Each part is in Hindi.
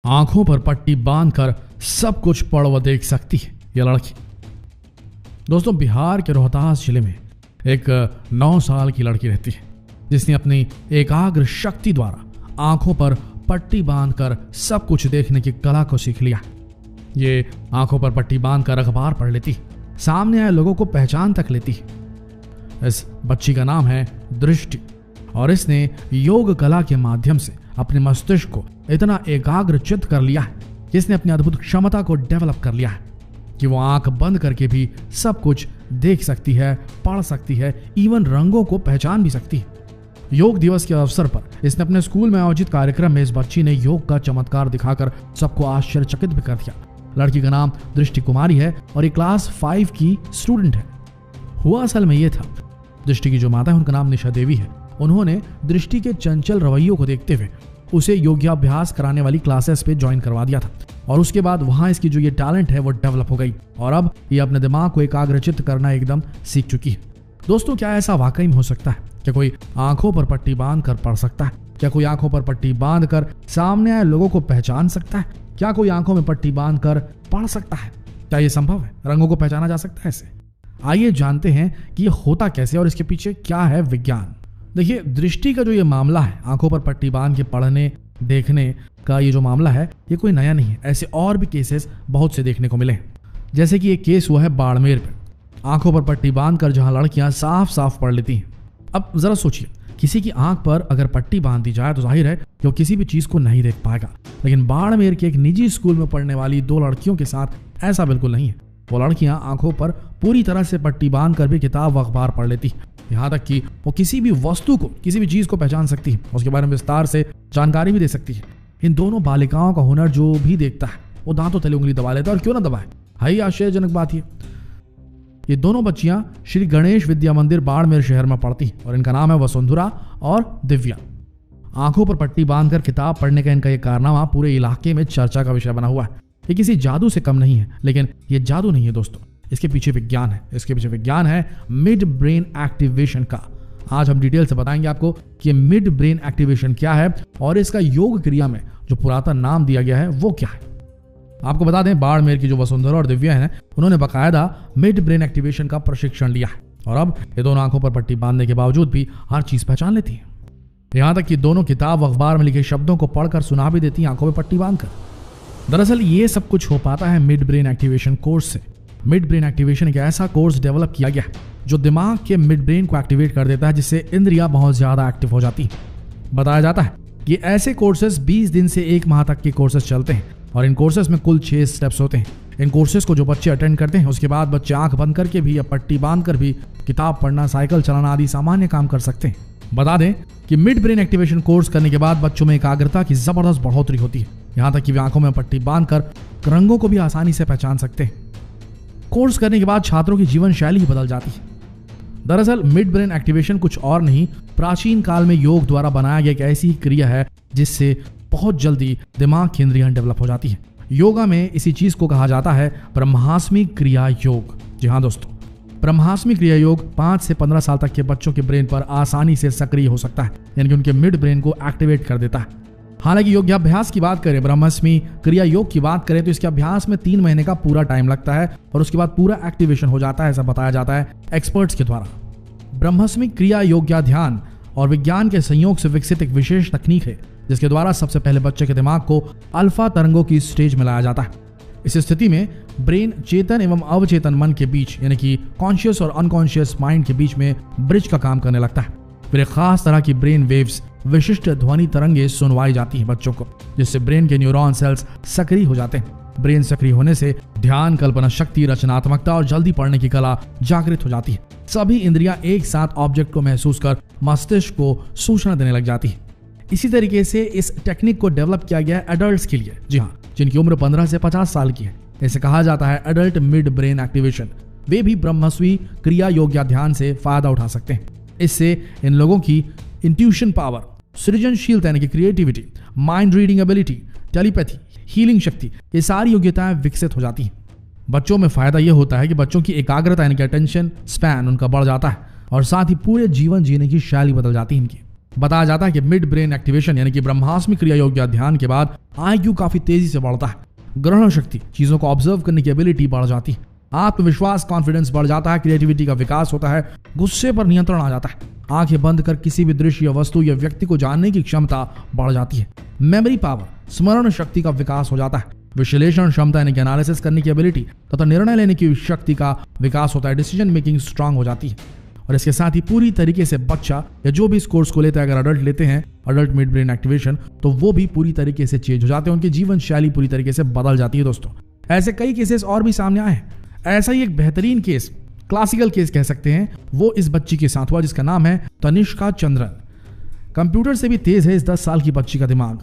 आंखों पर पट्टी बांधकर सब कुछ पढ़ व देख सकती है यह लड़की। दोस्तों, बिहार के रोहतास जिले में एक 9 साल की लड़की रहती है जिसने अपनी एकाग्र शक्ति द्वारा आंखों पर पट्टी बांधकर सब कुछ देखने की कला को सीख लिया। ये आंखों पर पट्टी बांधकर अखबार पढ़ लेती है, सामने आए लोगों को पहचान तक लेती है। इस बच्ची का नाम है दृष्टि और इसने योग कला के माध्यम से अपने मस्तिष्क को इतना एकाग्रचित कर लिया है कि इसने अपनी अद्भुत क्षमता को डेवलप कर लिया है कि वो आंख बंद करके भी सब कुछ देख सकती है, पढ़ सकती है, इवन रंगों को पहचान भी सकती है। योग दिवस के अवसर पर इसने अपने स्कूल में आयोजित कार्यक्रम में इस बच्ची ने योग का चमत्कार दिखाकर सबको आश्चर्यचकित भी कर दिया। लड़की का नाम दृष्टि कुमारी है और ये क्लास 5 की स्टूडेंट है। हुआ असल में ये था, दृष्टि की जो माता है उनका नाम निशा देवी है। उन्होंने दृष्टि के चंचल रवैयों को देखते हुए उसे योगाभ्यास कराने वाली क्लासेस पे ज्वाइन करवा दिया था और उसके बाद वहां इसकी जो ये टैलेंट है वो डेवलप हो गई और अब ये अपने दिमाग को एकाग्रचित करना एकदम सीख चुकी है। दोस्तों, क्या ऐसा वाकई में हो सकता है? क्या कोई आंखों पर पट्टी बांध कर पढ़ सकता है? क्या कोई आंखों पर पट्टी बांध कर सामने आए लोगों को पहचान सकता है? क्या कोई आंखों में पट्टी बांध कर पढ़ सकता है? क्या यह संभव है? रंगों को पहचाना जा सकता है इससे? आइए जानते हैं कि ये होता कैसे और इसके पीछे क्या है विज्ञान। देखिए, दृष्टि का जो ये मामला है, आंखों पर पट्टी बांध के पढ़ने देखने का ये जो मामला है, ये कोई नया नहीं है। ऐसे और भी केसेस बहुत से देखने को मिले हैं। जैसे कि एक केस हुआ है बाड़मेर पे, आंखों पर पट्टी बांधकर जहां लड़कियां साफ साफ पढ़ लेती हैं। अब जरा सोचिए, किसी की आंख पर अगर पट्टी बांध दी जाए तो जाहिर है कि वो किसी भी चीज को नहीं देख पाएगा, लेकिन बाड़मेर के एक निजी स्कूल में पढ़ने वाली 2 लड़कियों के साथ ऐसा बिल्कुल नहीं है। वो लड़कियां आंखों पर पूरी तरह से पट्टी बांध कर भी किताब व अखबार पढ़ लेती है, यहाँ तक कि वो किसी भी वस्तु को, किसी भी चीज को पहचान सकती है, उसके बारे में विस्तार से जानकारी भी दे सकती है। इन दोनों बालिकाओं का हुनर जो भी देखता है वो दांतों तले उंगली दबा लेता है, और क्यों ना दबाए, हाई आश्चर्यजनक बात ये दोनों बच्चियां श्री गणेश विद्या मंदिर बाड़मेर शहर में पढ़ती और इनका नाम है वसुंधरा और दिव्या। आंखों पर पट्टी बांधकर किताब पढ़ने का इनका ये कारनामा पूरे इलाके में चर्चा का विषय बना हुआ है। ये किसी जादू से कम नहीं है, लेकिन ये जादू नहीं है दोस्तों, इसके पीछे विज्ञान है। इसके पीछे विज्ञान है मिड ब्रेन एक्टिवेशन का। आज हम डिटेल से बताएंगे आपको कि मिड ब्रेन एक्टिवेशन क्या है और इसका योग क्रिया में जो पुरातन नाम दिया गया है वो क्या है। आपको बता दें, बाड़मेर की जो वसुंधरा और दिव्या हैं, उन्होंने बाकायदा मिड ब्रेन एक्टिवेशन का प्रशिक्षण लिया है और अब ये दोनों आंखों पर पट्टी बांधने के बावजूद भी हर चीज पहचान लेती है। यहां तक कि दोनों किताब अखबार में लिखे शब्दों को पढ़कर सुना भी देती हैं आंखों में पट्टी बांधकर। दरअसल ये सब कुछ हो पाता है मिड ब्रेन एक्टिवेशन कोर्स से। मिड ब्रेन एक्टिवेशन एक ऐसा कोर्स डेवलप किया गया है जो दिमाग के मिड ब्रेन को एक्टिवेट कर देता है, जिससे इंद्रियां बहुत ज्यादा एक्टिव हो जाती हैं। बताया जाता है कि ऐसे कोर्सेस 20 दिन से 1 माह तक के कोर्सेस चलते हैं और इन कोर्सेस में कुल 6 स्टेप्स होते हैं। इन कोर्सेस को जो बच्चे अटेंड करते हैं उसके बाद बच्चे आंख बंद करके भी या पट्टी बांध कर भी किताब पढ़ना, साइकिल चलाना आदि सामान्य काम कर सकते हैं। बता दें कि मिड ब्रेन एक्टिवेशन कोर्स करने के बाद बच्चों में एकाग्रता की जबरदस्त बढ़ोतरी होती है, यहाँ तक कि वे आंखों में पट्टी बांधकर रंगों को भी आसानी से पहचान सकते हैं। कोर्स करने के बाद छात्रों की जीवन शैली ही बदल जाती है। दरअसल मिड ब्रेन एक्टिवेशन कुछ और नहीं, प्राचीन काल में योग द्वारा बनाया गया एक ऐसी क्रिया है जिससे बहुत जल्दी दिमाग की इंद्रियां डेवलप हो जाती हैं। योगा में इसी चीज को कहा जाता है ब्रह्मास्मि क्रिया योग। जी हाँ दोस्तों, ब्रह्मास्मि क्रिया योग 5 से 15 साल तक के बच्चों के ब्रेन पर आसानी से सक्रिय हो सकता है, यानी कि उनके मिड ब्रेन को एक्टिवेट कर देता है। हालांकि योगाभ्यास की बात करें, ब्रह्मास्मि क्रिया योग की बात करें तो इसके अभ्यास में 3 महीने का पूरा टाइम लगता है और उसके बाद पूरा एक्टिवेशन हो जाता है, ऐसा बताया जाता है एक्सपर्ट्स के द्वारा। ब्रह्मास्मि क्रिया योग्या ध्यान और विज्ञान के संयोग से विकसित एक विशेष तकनीक है जिसके द्वारा सबसे पहले बच्चे के दिमाग को अल्फा तरंगों की स्टेज में लाया जाता है। इस स्थिति में ब्रेन चेतन एवं अवचेतन मन के बीच, यानी कि कॉन्शियस और अनकॉन्शियस माइंड के बीच में ब्रिज का काम करने लगता है। फिर एक खास तरह की ब्रेन वेव्स, विशिष्ट ध्वनि तरंगे सुनवाई जाती हैं बच्चों को, जिससे ब्रेन के न्यूरॉन सेल्स सक्रिय हो जाते हैं। ब्रेन सक्रिय होने से ध्यान, कल्पना शक्ति, रचनात्मकता और जल्दी पढ़ने की कला जागृत हो जाती है। सभी इंद्रियां एक साथ ऑब्जेक्ट को महसूस कर मस्तिष्क को सूचना देने लग जाती है। इसी तरीके से इस टेक्निक को डेवलप किया गया है एडल्ट्स के लिए, जी हाँ, जिनकी उम्र 15 से 50 साल की है। इसे कहा जाता है एडल्ट मिड ब्रेन एक्टिवेशन। वे भी ब्रह्मस्मि क्रिया योग या ध्यान से फायदा उठा सकते हैं। इससे इन लोगों की इंट्यूशन पावर, सृजनशीलता यानी कि creativity, mind reading ability, telepathy, healing शक्ति, ये सारी योग्यताएं विकसित हो जाती हैं। बच्चों में फायदा यह होता है कि बच्चों की एकाग्रता यानी कि अटेंशन स्पैन उनका बढ़ जाता है और साथ ही पूरे जीवन जीने की शैली बदल जाती है इनकी। बताया जाता है कि मिड ब्रेन एक्टिवेशन यानी कि ब्रह्मास्मि क्रिया योग ध्यान के बाद IQ काफी तेजी से बढ़ता है, ग्रहण शक्ति, चीजों को ऑब्जर्व करने की एबिलिटी बढ़ जाती है, आत्मविश्वास कॉन्फिडेंस बढ़ जाता है, क्रिएटिविटी का विकास होता है, गुस्से पर नियंत्रण आ जाता है, आंखें बंद कर किसी भी दृश्य या वस्तु या व्यक्ति को जानने की क्षमता बढ़ जाती है, मेमोरी पावर, स्मरण शक्ति का विकास हो जाता है, विश्लेषण क्षमता यानी कि एनालिसिस करने की एबिलिटी तथा निर्णय लेने की शक्ति का विकास होता है, डिसीजन मेकिंग स्ट्रांग हो जाती है। और इसके साथ ही पूरी तरीके से बच्चा या जो भी इस कोर्स को लेता है, अगर अडल्ट लेते हैं अडल्ट मिड ब्रेन एक्टिवेशन, तो वो भी पूरी तरीके से चेंज हो जाते हैं, उनकी जीवन शैली पूरी तरीके से बदल जाती है। दोस्तों ऐसे कई केसेस और भी सामने आए हैं। ऐसा ही एक बेहतरीन केस, क्लासिकल केस कह सकते हैं, वो इस बच्ची के साथ हुआ जिसका नाम है तनिष्का चंद्रन। कंप्यूटर से भी तेज है इस 10 साल की बच्ची का दिमाग।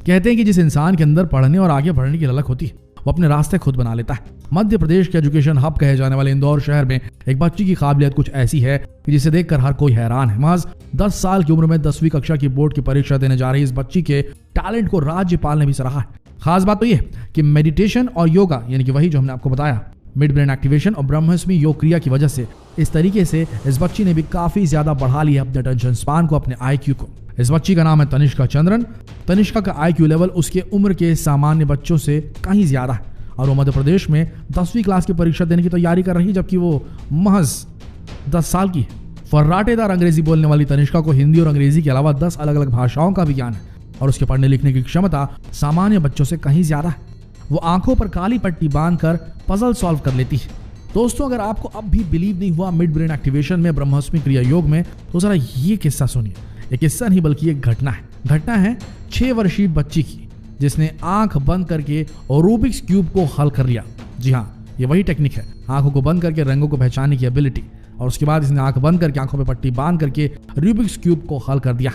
कहते हैं कि जिस इंसान के अंदर पढ़ने और आगे बढ़ने की ललक होती है वो अपने रास्ते खुद बना लेता है। मध्य प्रदेश के एजुकेशन हब कहे जाने वाले इंदौर शहर में एक बच्ची की काबिलियत कुछ ऐसी है कि जिसे देखकर हर कोई हैरान है। महज 10 साल की उम्र में 10वीं कक्षा की बोर्ड की परीक्षा देने जा रही इस बच्ची के टैलेंट को राज्यपाल ने भी सराहा है। खास बात तो यह कि मेडिटेशन और योगा यानी कि वही जो हमने आपको बताया मिड ब्रेन एक्टिवेशन और ब्रह्मास्मि योग क्रिया की वजह से इस तरीके से इस बच्ची ने भी काफी ज्यादा बढ़ा लिया अपने अटेंशन स्पान को, अपने IQ को। इस बच्ची का नाम है तनिष्का चंद्रन। तनिष्का का IQ लेवल उसके उम्र के सामान्य बच्चों से कहीं ज्यादा है और वो मध्य प्रदेश में 10वीं क्लास की परीक्षा देने की तैयारी कर रही है, जबकि वो महज 10 साल की है। फर्राटेदार अंग्रेजी बोलने वाली तनिष्का को हिंदी और अंग्रेजी के अलावा 10 अलग अलग भाषाओं का भी ज्ञान है और उसके पढ़ने लिखने की क्षमता सामान्य बच्चों से कहीं ज्यादा है। वो आंखों पर काली पट्टी बांधकर पजल सॉल्व कर लेती है। दोस्तों अगर आपको अब भी बिलीव नहीं हुआ मिड ब्रेन एक्टिवेशन में, ब्रह्मास्मि क्रिया योग में, तो जरा ये किस्सा सुनिए। एक किस्सा नहीं बल्कि एक घटना है। घटना है 6 वर्षीय बच्ची की जिसने आंख बंद करके रूबिक्स क्यूब को हल कर लिया। जी हाँ, ये वही टेक्निक है, आंखों को बंद करके रंगों को पहचानने की एबिलिटी। और उसके बाद इसने आंख बंद करके आंखों पे पट्टी बांध करके रूबिक्स क्यूब को हल कर दिया।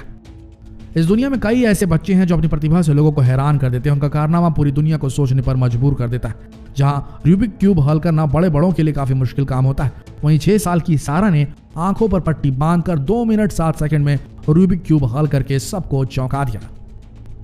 इस दुनिया में कई ऐसे बच्चे हैं जो अपनी प्रतिभा से लोगों को हैरान कर देते हैं। उनका कारनामा पूरी दुनिया को सोचने पर मजबूर कर देता है। जहां रूबिक क्यूब हल करना बड़े बड़ों के लिए काफी मुश्किल काम होता है, वहीं 6 साल की सारा ने आंखों पर पट्टी बांधकर 2 मिनट 7 सेकंड में रूबिक क्यूब हल करके सबको चौंका दिया।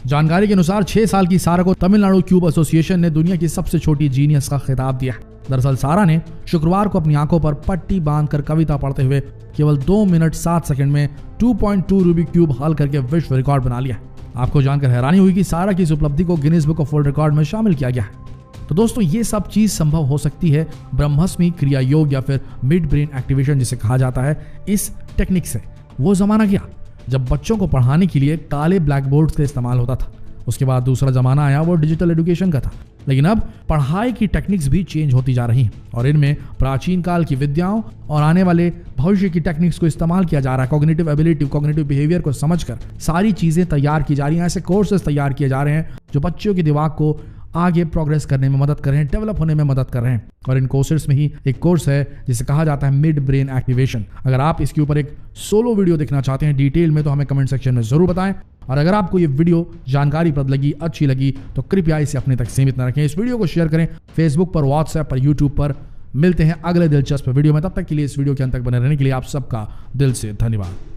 जानकारी के अनुसार 6 साल की सारा को तमिलनाडु क्यूब एसोसिएशन ने दुनिया की सबसे छोटी जीनियस का खिताब दिया। दरअसल सारा ने शुक्रवार को अपनी आंखों पर पट्टी बांधकर कविता पढ़ते हुए केवल 2 मिनट 7 सेकंड में 2.2 रूबिक क्यूब हल करके विश्व रिकॉर्ड बना लिया। आपको जानकर हैरानी हुई कि सारा की इस उपलब्धि को Guinness book of world record में शामिल किया गया है। तो दोस्तों ये सब चीज संभव हो सकती है ब्रह्मास्मि क्रिया योग या फिर मिड ब्रेन एक्टिवेशन जिसे कहा जाता है, इस टेक्निक से। वो जमाना गया जब बच्चों को पढ़ाने के लिए काले ब्लैक बोर्ड का इस्तेमाल होता था। उसके बाद दूसरा जमाना आया, वो डिजिटल एजुकेशन का था। लेकिन अब पढ़ाई की टेक्निक्स भी चेंज होती जा रही हैं और इनमें प्राचीन काल की विद्याओं और आने वाले भविष्य की टेक्निक्स को इस्तेमाल किया जा रहा है। कॉग्निटिव एबिलिटी, कॉग्निटिव बिहेवियर को समझकर सारी चीजें तैयार की जा रही हैं। ऐसे कोर्सेज तैयार किए जा रहे हैं जो बच्चों के दिमाग को आगे प्रोग्रेस करने में मदद कर रहे हैं, डेवलप होने में मदद कर रहे हैं। और इन कोर्सेज में ही एक कोर्स है जिसे कहा जाता है मिड ब्रेन एक्टिवेशन। अगर आप इसके ऊपर एक सोलो वीडियो देखना चाहते हैं डिटेल में, तो हमें कमेंट सेक्शन में जरूर बताएं। और अगर आपको ये वीडियो जानकारीप्रद लगी, अच्छी लगी, तो कृपया इसे अपने तक सीमित न रखें। इस वीडियो को शेयर करें फेसबुक पर, व्हाट्सएप पर, यूट्यूब पर। मिलते हैं अगले दिलचस्प वीडियो में, तब तक के लिए इस वीडियो के अंत तक बने रहने के लिए आप सबका दिल से धन्यवाद।